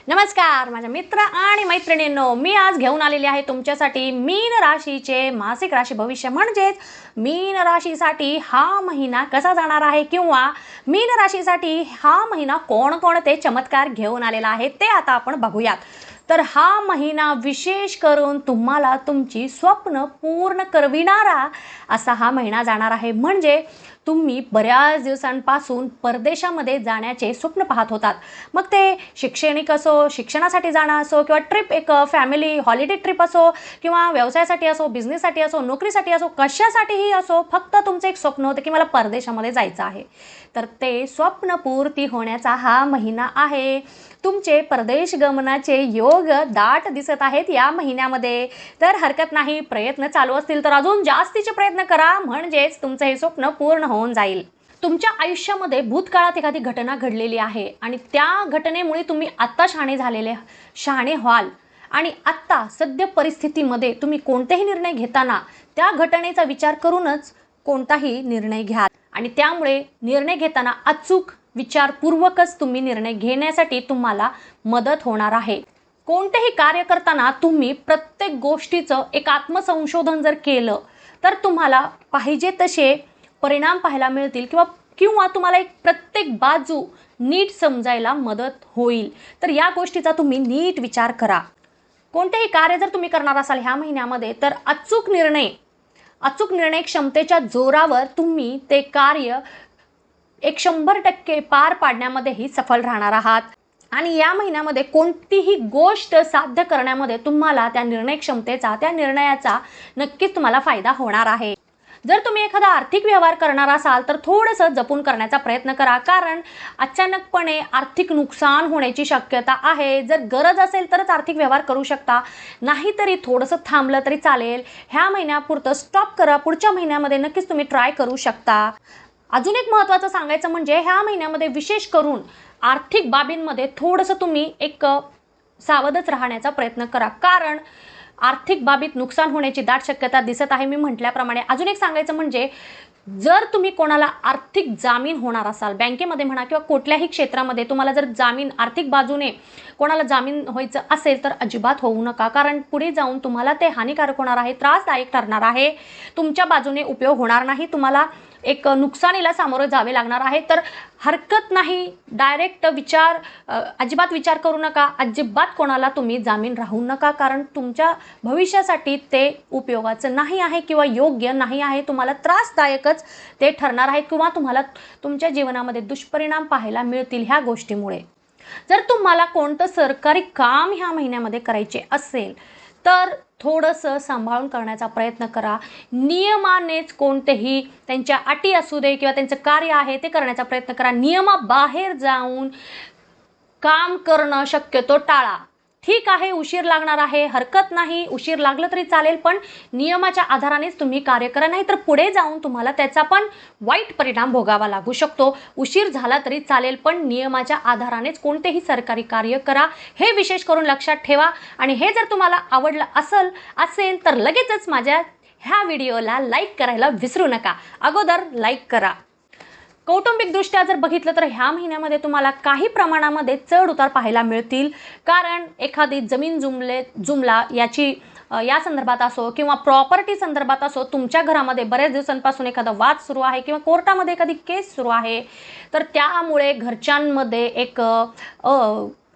नमस्कार माझ्या मित्र आणि मैत्रिणींनो, मी आज घेऊन आलेले आहे तुमच्यासाठी मीन राशीचे मासिक राशी भविष्य, म्हणजेच मीन राशीसाठी हा महिना कसा जाणार आहे किंवा मीन राशीसाठी हा महिना कोणकोणते चमत्कार घेऊन आलेला आहे ते आता आपण बघूयात। तर हा महिना विशेष करून तुम्हाला तुमची स्वप्न पूर्ण करविणारा असा हा महिना जाणार आहे। म्हणजे तुम्ही बऱ्याच दिवसांपासून परदेशामध्ये जाण्याचे स्वप्न पाहत होतात, मग ते शैक्षणिक असो, शिक्षणासाठी जाणं असो, किंवा ट्रिप, एक फॅमिली हॉलिडे ट्रिप असो, किंवा व्यवसायासाठी असो, बिझनेससाठी असो, नोकरीसाठी असो, कशासाठीही असो, फक्त तुमचं एक स्वप्न होतं की मला परदेशामध्ये जायचं आहे। तर ते स्वप्न पूर्ती होण्याचा हा महिना आहे। तुमचे परदेश गमनाचे योग दाट दिसत आहेत या महिन्यामध्ये। तर हरकत नाही, प्रयत्न चालू असतील तर अजून जास्तीचे प्रयत्न करा, म्हणजेच तुमचं हे स्वप्न पूर्ण होऊन जाईल। तुमच्या आयुष्यामध्ये भूतकाळात एखादी घटना घडलेली आहे आणि त्या घटनेमुळे तुम्ही आत्ता शहाणे व्हाल आणि आत्ता सद्य परिस्थितीमध्ये तुम्ही कोणतेही निर्णय घेताना त्या घटनेचा विचार करूनच कोणताही निर्णय घ्या आणि त्यामुळे निर्णय घेताना अचूक विचारपूर्वकच तुम्ही निर्णय घेण्यासाठी तुम्हाला मदत होणार आहे। कोणतेही कार्य करताना तुम्ही प्रत्येक गोष्टीचं एक आत्मसंशोधन जर केलं तर तुम्हाला पाहिजे तसे परिणाम पाहायला मिळतील किंवा तुम्हाला एक प्रत्येक बाजू नीट समजायला मदत होईल। तर या गोष्टीचा तुम्ही नीट विचार करा। कोणतेही कार्य जर तुम्ही करणार असाल ह्या महिन्यामध्ये तर अचूक निर्णय क्षमतेच्या जोरावर तुम्ही ते कार्य 100% पार पाडण्यामध्येही सफल राहणार आहात। आणि या महिन्यामध्ये कोणतीही गोष्ट साध्य करण्यामध्ये तुम्हाला त्या निर्णय क्षमतेचा, त्या निर्णयाचा नक्कीच तुम्हाला फायदा होणार आहे। जर तुम्ही एखादा आर्थिक व्यवहार करणार असाल तर थोडंसं जपून करण्याचा प्रयत्न करा, कारण अचानकपणे आर्थिक नुकसान होण्याची शक्यता आहे। जर गरज असेल तरच आर्थिक व्यवहार करू शकता, नाहीतरी थोडंसं थांबलं तरी चालेल। ह्या महिन्यापुरतं स्टॉप करा, पुढच्या महिन्यामध्ये नक्कीच तुम्ही ट्राय करू शकता। अजून एक महत्त्वाचं सांगायचं म्हणजे ह्या महिन्यामध्ये विशेष करून आर्थिक बाबींमध्ये थोडंसं तुम्ही एक सावधच राहण्याचा प्रयत्न करा, कारण आर्थिक बाबीत नुकसान होण्याची दाट शक्यता दिसत आहे मी म्हटल्याप्रमाणे। अजून एक सांगायचं म्हणजे जर तुम्ही कोणाला आर्थिक जामीन होणार असाल, बँकेमध्ये म्हणा किंवा कुठल्याही क्षेत्रामध्ये तुम्हाला जर आर्थिक बाजूने कोणाला जामीन व्हायचं असेल तर अजिबात होऊ नका, कारण पुढे जाऊन तुम्हाला ते हानिकारक होणार आहे, त्रासदायक ठरणार आहे, तुमच्या बाजूने उपयोग होणार नाही, तुम्हाला एक नुकसानीला सामोरे जावे लागणार आहे। तर हरकत नाही, डायरेक्ट अजिबात विचार करू नका, अजिबात कोणाला तुम्ही जामीन राहू नका, कारण तुमच्या भविष्यासाठी ते उपयोगाचं नाही आहे किंवा योग्य नाही आहे, तुम्हाला त्रासदायकच ते ठरणार आहे किंवा तुम्हाला तुमच्या जीवनामध्ये दुष्परिणाम पाहायला मिळतील ह्या गोष्टीमुळे। जर तुम्हाला कोणतं सरकारी काम ह्या महिन्यामध्ये करायचे असेल तर थोडंसं सांभाळून करण्याचा प्रयत्न करा। नियमानेच कोणतेही त्यांच्या अटी असू दे किंवा त्यांचं कार्य आहे ते करण्याचा प्रयत्न करा। नियमाबाहेर जाऊन काम करणं शक्यतो टाळा। ठीक आहे, उशीर लागणार आहे, हरकत नाही, उशीर लागलं तरी चालेल, पण नियमाच्या आधारानेच तुम्ही कार्य करा, नाही तर पुढे जाऊन तुम्हाला त्याचा पण वाईट परिणाम भोगावा लागू शकतो। उशीर झाला तरी चालेल, पण नियमाच्या आधारानेच कोणतेही सरकारी कार्य करा, हे विशेष करून लक्षात ठेवा। आणि हे जर तुम्हाला आवडलं असेल तर लगेचच माझ्या ह्या व्हिडिओला लाईक करायला विसरू नका, अगोदर लाईक करा। कौटुंबिकदृष्ट्या जर बघितलं तर ह्या महिन्यामध्ये तुम्हाला काही प्रमाणामध्ये चढ उतार पाहायला मिळतील, कारण एखादी जमीन जुमला या संदर्भात असो किंवा प्रॉपर्टी संदर्भात असो, तुमच्या घरामध्ये बऱ्याच दिवसांपासून एखादा वाद सुरू आहे किंवा कोर्टामध्ये एखादी केस सुरू आहे, तर त्यामुळे घरच्यांमध्ये एक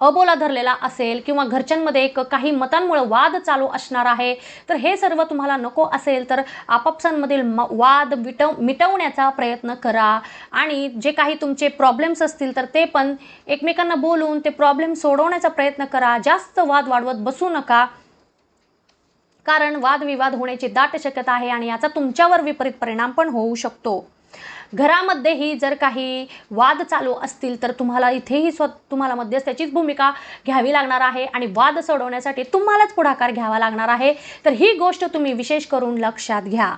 अबोला धरलेला असेल किंवा घरच्यांमध्ये एक काही मतांमुळे वाद चालू असणार आहे, तर हे सर्व तुम्हाला नको असेल तर आपापसांमधील वाद मिटवण्याचा प्रयत्न करा। आणि जे काही तुमचे प्रॉब्लेम्स असतील तर ते पण एकमेकांना बोलून ते प्रॉब्लेम सोडवण्याचा प्रयत्न करा। जास्त वाद वाढवत बसू नका, कारण वादविवाद होण्याची दाट शक्यता आहे आणि याचा तुमच्यावर विपरीत परिणाम पण होऊ शकतो। घरामध्येही जर काही वाद चालू असतील तर तुम्हाला इथेही तुम्हाला मध्यस्थाचीच भूमिका घ्यावी लागणार आहे आणि वाद सोडवण्यासाठी तुम्हालाच पुढाकार घ्यावा लागणार आहे। तर ही गोष्ट तुम्ही विशेष करून लक्षात घ्या।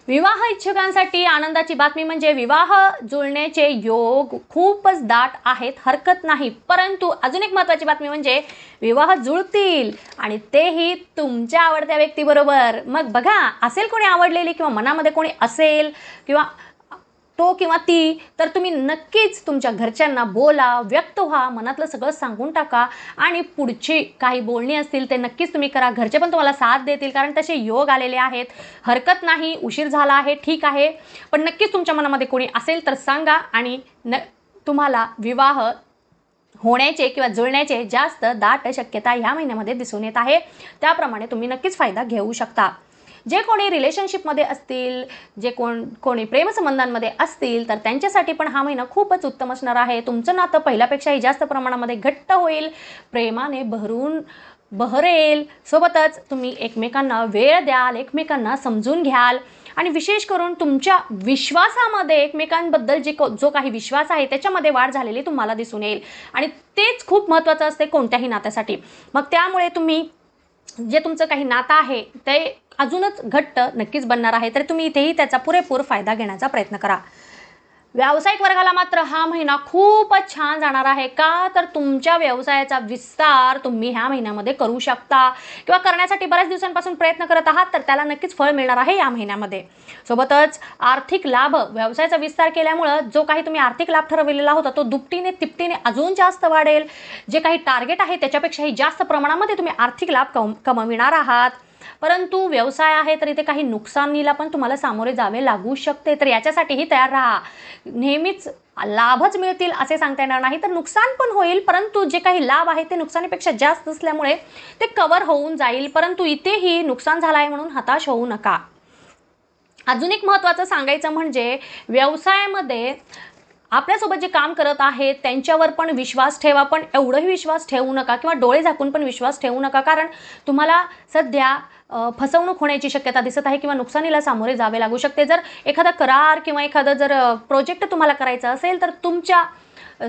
विवाह इच्छुकांसाठी आनंदाची बातमी म्हणजे विवाह जुळण्याचे योग खूपच दाट आहेत, हरकत नाही, परंतु अजून एक महत्त्वाची बातमी म्हणजे विवाह जुळतील आणि तेही तुमच्या आवडत्या व्यक्तीबरोबर। मग बघा, असेल कोणी आवडलेली किंवा मनामध्ये कोणी असेल किंवा तो किंवा ती, तर तुम्ही नक्कीच तुमच्या घरच्यांना बोला, व्यक्त व्हा, मनातलं सगळं सांगून टाका आणि पुढची काही बोलणी असतील ते नक्कीच तुम्ही करा. घरचे पण तुम्हाला साथ देतील, कारण तसे योग आलेले आहेत. हरकत नाही, उशीर झाला आहे, ठीक आहे, पण नक्कीच तुमच्या मनामध्ये कोणी असेल तर सांगा आणि तुम्हाला विवाह होण्याचे किंवा जुळण्याचे जास्त दाट शक्यता ह्या महिन्यामध्ये दिसून येत आहे. त्याप्रमाणे तुम्ही नक्कीच फायदा घेऊ शकता. जे कोणी रिलेशनशिपमध्ये असतील, जे कोणी प्रेमसंबंधांमध्ये असतील, तर त्यांच्यासाठी पण हा महिना खूपच उत्तम असणार आहे. तुमचं नातं पहिल्यापेक्षाही जास्त प्रमाणामध्ये घट्ट होईल, प्रेमाने बहरेल. सोबतच तुम्ही एकमेकांना वेळ द्याल, एकमेकांना समजून घ्याल आणि विशेष करून तुमच्या विश्वासामध्ये एकमेकांबद्दल जो काही विश्वास आहे त्याच्यामध्ये वाढ झालेली तुम्हाला दिसून येईल आणि तेच खूप महत्त्वाचं असते कोणत्याही नात्यासाठी. मग त्यामुळे तुम्ही जे तुमचं काही नातं आहे ते अजूनच घट्ट नक्कीच बनणार आहे, तर तुम्ही इथेही त्याचा पुरेपूर फायदा घेण्याचा प्रयत्न करा. व्यावसायिक वर्गाला मात्र हा महिना खूपच छान जाणार आहे. का तर तुमच्या व्यवसायाचा विस्तार तुम्ही ह्या महिन्यामध्ये करू शकता किंवा करण्यासाठी बऱ्याच दिवसांपासून प्रयत्न करत आहात, तर त्याला नक्कीच फळ मिळणार आहे या महिन्यामध्ये. सोबतच आर्थिक लाभ, व्यवसायाचा विस्तार केल्यामुळं जो काही तुम्ही आर्थिक लाभ ठरवलेला होता तो दुपटीने तिपटीने अजून जास्त वाढेल. जे काही टार्गेट आहे त्याच्यापेक्षाही जास्त प्रमाणामध्ये तुम्ही आर्थिक लाभ कमविणार आहात. परंतु व्यवसाय आहे तर इथे काही नुकसानीला पण तुम्हाला सामोरे जावे लागू शकते, तर याच्यासाठीही तयार राहा. नेहमीच लाभच मिळतील असे सांगता येणार नाही, तर नुकसान पण होईल, परंतु जे काही लाभ आहे ते नुकसानीपेक्षा जास्त असल्यामुळे ते कव्हर होऊन जाईल. परंतु इथेही नुकसान झालं आहे म्हणून हताश होऊ नका. अजून एक महत्त्वाचं सांगायचं म्हणजे व्यवसायामध्ये आपल्यासोबत जे काम करत आहेत त्यांच्यावर पण विश्वास ठेवा, पण एवढंही विश्वास ठेवू नका किंवा डोळे झाकून पण विश्वास ठेवू नका, कारण तुम्हाला सध्या फसवणूक होण्याची शक्यता दिसत आहे किंवा नुकसानीला सामोरे जावे लागू शकते. जर एखादा करार किंवा एखादा जर प्रोजेक्ट तुम्हाला करायचा असेल तर तुमच्या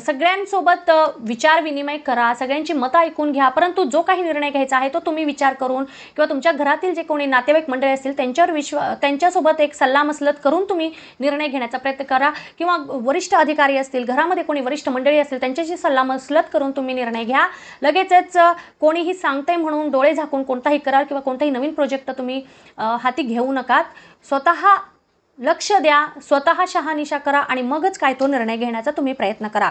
सगळ्यांसोबत विचार विनिमय करा, सगळ्यांची मतं ऐकून घ्या, परंतु जो काही निर्णय घ्यायचा आहे तो तुम्ही विचार करून किंवा तुमच्या घरातील जे कोणी नातेवाईक मंडळी असतील त्यांच्यासोबत एक सल्लामसलत करून तुम्ही निर्णय घेण्याचा प्रयत्न करा किंवा वरिष्ठ अधिकारी असतील, घरामध्ये कोणी वरिष्ठ मंडळी असतील त्यांच्याशी सल्लामसलत करून तुम्ही निर्णय घ्या. लगेचच कोणीही सांगते म्हणून डोळे झाकून कोणताही करार किंवा कोणताही नवीन प्रोजेक्ट तुम्ही हाती घेऊ नकात. स्वतः लक्ष द्या, स्वतः शहानिशा करा आणि मगच काय तो निर्णय घेण्याचा तुम्ही प्रयत्न करा.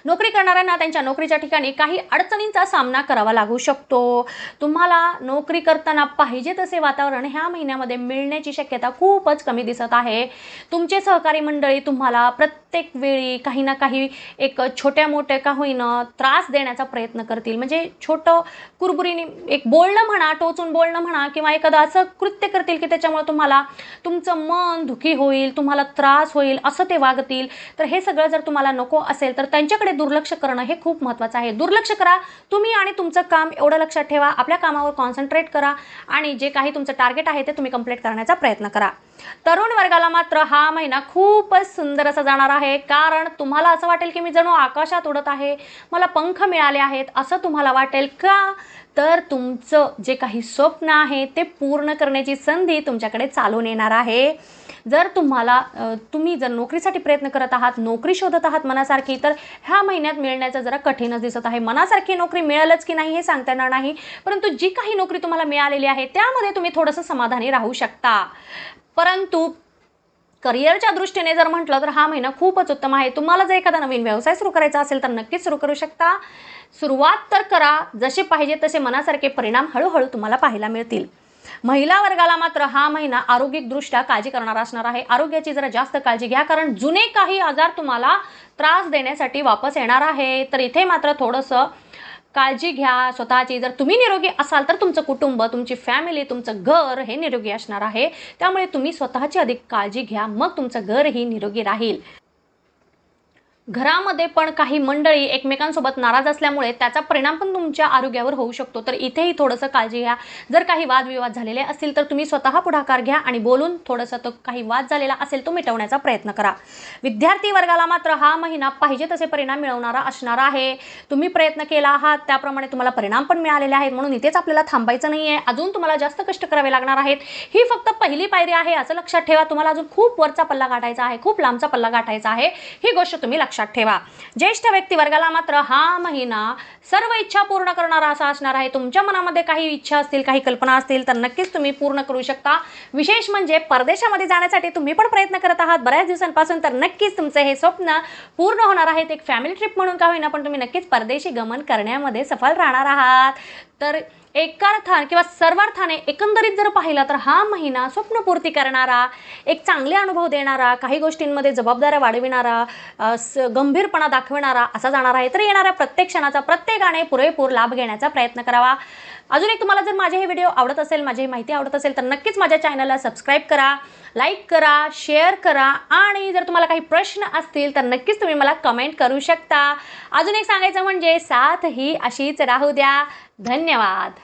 नोकरी करणाऱ्यांना त्यांच्या नोकरीच्या ठिकाणी काही अडचणींचा सामना करावा लागू शकतो. तुम्हाला नोकरी करताना पाहिजे तसे वातावरण ह्या महिन्यामध्ये मिळण्याची शक्यता खूपच कमी दिसत आहे. तुमचे सहकारी मंडळी तुम्हाला प्रत्येक वेळी काही ना काही एक छोट्या मोठ्या का होईना त्रास देण्याचा प्रयत्न करतील. म्हणजे छोटं कुरबुरीने एक बोलणं म्हणा, टोचून बोलणं म्हणा किंवा एखादं असं कृत्य करतील की त्याच्यामुळे तुम्हाला तुमचं मन दुखी होईल, तुम्हाला त्रास होईल, असं ते वागतील. तर हे सगळं जर तुम्हाला नको असेल तर त्यांच्याकडे दुर्लक्ष करणं हे खूप महत्त्वाचं आहे. दुर्लक्ष करा तुम्ही आणि तुमचं काम एवढं लक्षात ठेवा. आपल्या कामावर कॉन्सन्ट्रेट करा आणि जे काही तुमचं टार्गेट आहे ते तुम्ही कंप्लीट करण्याचा प्रयत्न करा. तरुण वर्गाला मात्र हा महिना खूपच सुंदर असा जाणार आहे, कारण तुम्हाला असं वाटेल की मी जणू आकाशात उडत आहे, मला पंख मिळाले आहेत असं तुम्हाला वाटेल. का तर तुमचं जे काही स्वप्न आहे ते पूर्ण करण्याची संधी तुमच्याकडे चालून येणार आहे. जर तुम्ही जर नोकरीसाठी प्रयत्न करत आहात, नोकरी शोधत आहात मनासारखी, तर ह्या महिन्यात मिळण्याचं जरा कठीणच दिसत आहे. मनासारखी नोकरी मिळेलच की नाही हे सांगता येणार नाही, परंतु जी काही नोकरी तुम्हाला मिळालेली आहे त्यामध्ये तुम्ही थोडंसं समाधानी राहू शकता. परंतु करिअरच्या दृष्टीने जर म्हटलं तर हा महिना खूपच उत्तम आहे. तुम्हाला जर एखादा नवीन व्यवसाय सुरू करायचा असेल तर नक्कीच सुरू करू शकता. सुरुवात तर करा, जसे पाहिजे तसे मनासारखे परिणाम हळूहळू तुम्हाला पाहायला मिळतील. महिला वर्गाला मात्र हा महिना आरोग्यदृष्ट्या काळजी करणारा असणार आहे. आरोग्याची जरा जास्त काळजी घ्या, कारण जुने काही आजार तुम्हाला त्रास देण्यासाठी वापस येणार आहे. तर इथे मात्र थोडंसं काळजी घ्या स्वतःची. जर तुम्ही निरोगी असाल तर तुमचं कुटुंब, तुमची फॅमिली, तुमचं घर हे निरोगी असणार आहे. त्यामुळे तुम्ही स्वतःची अधिक काळजी घ्या, मग तुमचं घरही निरोगी राहील. घरामध्ये पण काही मंडळी एकमेकांसोबत नाराज असल्यामुळे त्याचा परिणाम पण तुमच्या आरोग्यावर होऊ शकतो. तर इथेही थोडंसं काळजी घ्या. जर काही वादविवाद झालेले असतील तर तुम्ही स्वतः पुढाकार घ्या आणि बोलून थोडंसं तो काही वाद झालेला असेल तो मिटवण्याचा प्रयत्न करा. विद्यार्थी वर्गाला मात्र हा महिना पाहिजे तसे परिणाम मिळवणारा असणार आहे. तुम्ही प्रयत्न केला आहात त्याप्रमाणे तुम्हाला परिणाम पण मिळालेले आहेत, म्हणून इथेच आपल्याला थांबायचं नाही आहे. अजून तुम्हाला जास्त कष्ट करावे लागणार आहेत. ही फक्त पहिली पायरी आहे असं लक्षात ठेवा. तुम्हाला अजून खूप वरचा पल्ला गाठायचा आहे, खूप लांबचा पल्ला गाठायचा आहे, ही गोष्ट तुम्ही लक्षात लक्षात ठेवा. ज्येष्ठ व्यक्ती वर्गाला मात्र हा महिना सर्व इच्छा पूर्ण करणारा असा असणार आहे. तुमच्या मनामध्ये काही इच्छा असतील, काही कल्पना असतील तर नक्कीच तुम्ही पूर्ण करू शकता. विशेष म्हणजे परदेशामध्ये जाण्यासाठी तुम्ही पण प्रयत्न करत आहात बऱ्याच दिवसांपासून, तर नक्कीच तुमचं हे स्वप्न पूर्ण होणार आहे. एक फॅमिली ट्रिप म्हणून का होईना पण तुम्ही नक्कीच परदेशी गमन करण्यामध्ये सफल राहणार आहात. तर एका अर्थाने किंवा सर्वार्थाने एकंदरीत जर पाहिलं तर हा महिना स्वप्नपूर्ती करणारा, एक चांगले अनुभव देणारा, काही गोष्टींमध्ये जबाबदाऱ्या वाढविणारा, गंभीरपणा दाखविणारा असा जाणार आहे. तर येणाऱ्या प्रत्येक क्षणाचा प्रत्येकाने पुरेपूर लाभ घेण्याचा प्रयत्न करावा. अजून एक, तुम्हाला जर माझे हे व्हिडिओ आवडत असेल, माझी माहिती आवडत असेल तर नक्कीच माझ्या चॅनलला सबस्क्राईब करा, लाईक करा, शेअर करा आणि जर तुम्हाला काही प्रश्न असतील तर नक्कीच तुम्ही मला कमेंट करू शकता. अजून एक सांगायचं म्हणजे साथ ही अशीच राहू द्या. धन्यवाद.